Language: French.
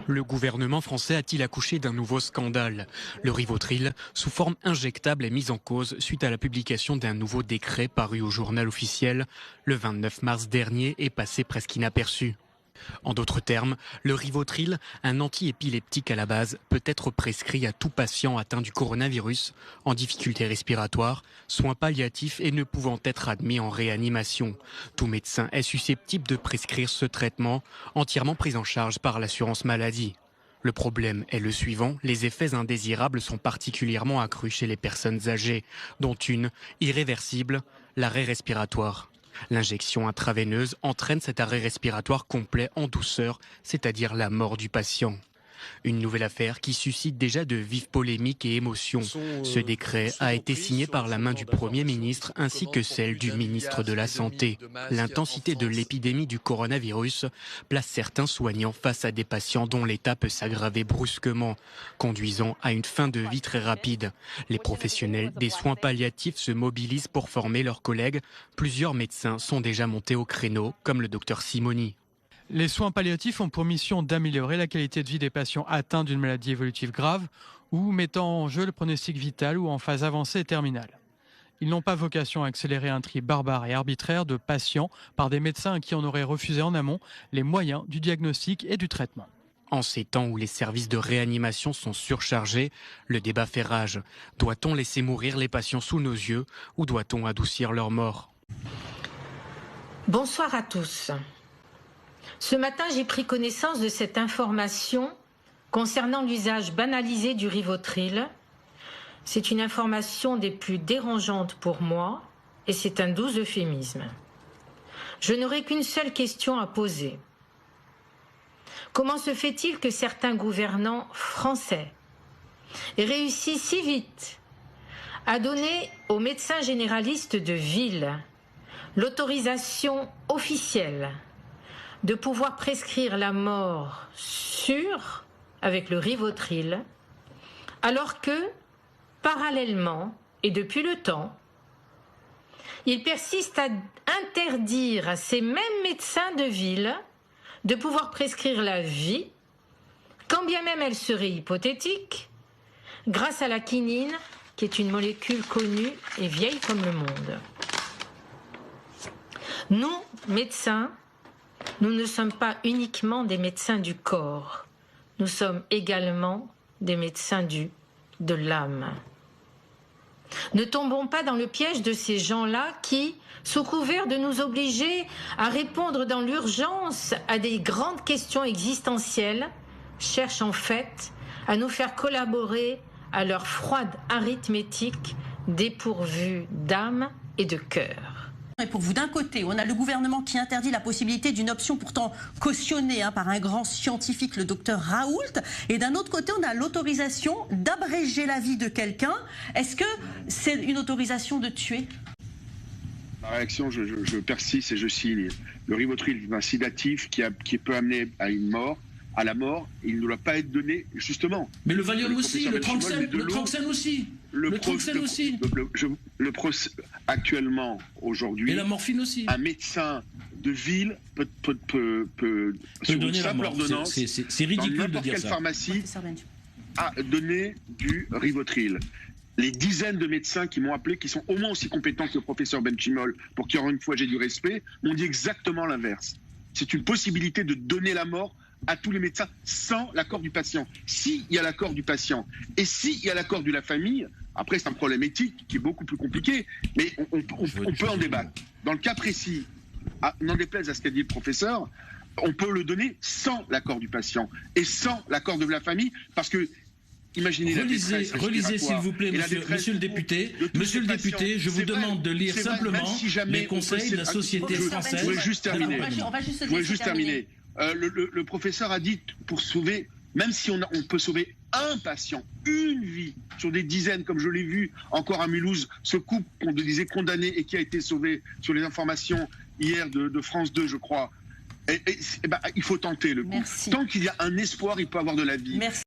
Le gouvernement français a-t-il accouché d'un nouveau scandale? Le Rivotril, sous forme injectable, est mis en cause suite à la publication d'un nouveau décret paru au journal officiel le 29 mars dernier et passé presque inaperçu. En d'autres termes, le Rivotril, un antiépileptique à la base, peut être prescrit à tout patient atteint du coronavirus, en difficulté respiratoire, soins palliatifs et ne pouvant être admis en réanimation. Tout médecin est susceptible de prescrire ce traitement, entièrement pris en charge par l'assurance maladie. Le problème est le suivant, les effets indésirables sont particulièrement accrus chez les personnes âgées, dont une, irréversible, l'arrêt respiratoire. L'injection intraveineuse entraîne cet arrêt respiratoire complet en douceur, c'est-à-dire la mort du patient. Une nouvelle affaire qui suscite déjà de vives polémiques et émotions. Ce décret a été signé par la main du Premier ministre ainsi que celle du ministre de la Santé. L'intensité de l'épidémie du coronavirus place certains soignants face à des patients dont l'état peut s'aggraver brusquement, conduisant à une fin de vie très rapide. Les professionnels des soins palliatifs se mobilisent pour former leurs collègues. Plusieurs médecins sont déjà montés au créneau, comme le docteur Simoni. Les soins palliatifs ont pour mission d'améliorer la qualité de vie des patients atteints d'une maladie évolutive grave ou mettant en jeu le pronostic vital ou en phase avancée et terminale. Ils n'ont pas vocation à accélérer un tri barbare et arbitraire de patients par des médecins à qui on aurait refusé en amont les moyens du diagnostic et du traitement. En ces temps où les services de réanimation sont surchargés, le débat fait rage. Doit-on laisser mourir les patients sous nos yeux ou doit-on adoucir leur mort? Bonsoir à tous. Ce matin, j'ai pris connaissance de cette information concernant l'usage banalisé du Rivotril. C'est une information des plus dérangeantes pour moi et c'est un doux euphémisme. Je n'aurai qu'une seule question à poser. Comment se fait-il que certains gouvernants français aient réussi si vite à donner aux médecins généralistes de ville l'autorisation officielle de pouvoir prescrire la mort sûre avec le Rivotril, alors que, parallèlement, et depuis le temps, ils persistent à interdire à ces mêmes médecins de ville de pouvoir prescrire la vie, quand bien même elle serait hypothétique, grâce à la quinine, qui est une molécule connue et vieille comme le monde. Nous, médecins, nous ne sommes pas uniquement des médecins du corps, nous sommes également des médecins de l'âme. Ne tombons pas dans le piège de ces gens-là qui, sous couvert de nous obliger à répondre dans l'urgence à des grandes questions existentielles, cherchent en fait à nous faire collaborer à leur froide arithmétique dépourvue d'âme et de cœur. Et pour vous, d'un côté, on a le gouvernement qui interdit la possibilité d'une option pourtant cautionnée par un grand scientifique, le docteur Raoult, et d'un autre côté, on a l'autorisation d'abréger la vie de quelqu'un. Est-ce que c'est une autorisation de tuer? Ma réaction, je persiste et je signe. Le Rivotril est un sédatif qui peut amener à une mort. À la mort, il ne doit pas être donné, justement. Mais le Valium aussi, le Tranxène aussi. Actuellement, aujourd'hui, et la morphine aussi. Un médecin de ville peut sur une simple ordonnance, c'est ridicule dans de n'importe dire quelle ça. pharmacie, à donner du Rivotril. Les dizaines de médecins qui m'ont appelé, qui sont au moins aussi compétents que le professeur Benchimol, pour qui, encore une fois, j'ai du respect, m'ont dit exactement l'inverse. C'est une possibilité de donner la mort à tous les médecins sans l'accord du patient. S'il y a l'accord du patient et s'il y a l'accord de la famille, après c'est un problème éthique qui est beaucoup plus compliqué, mais on peut en débattre. Dans le cas précis, n'en déplaise à ce qu'a dit le professeur, on peut le donner sans l'accord du patient et sans l'accord de la famille, parce que imaginez relisez s'il vous plaît, monsieur le député. Monsieur le député, je vous demande de lire simplement les conseils de la Société française. Je voulais juste terminer. Le professeur a dit, pour sauver, même si on peut sauver un patient, une vie, sur des dizaines, comme je l'ai vu encore à Mulhouse, ce couple qu'on disait condamné et qui a été sauvé sur les informations hier de France 2, je crois. Il faut tenter le coup. Merci. Tant qu'il y a un espoir, il peut avoir de la vie. Merci.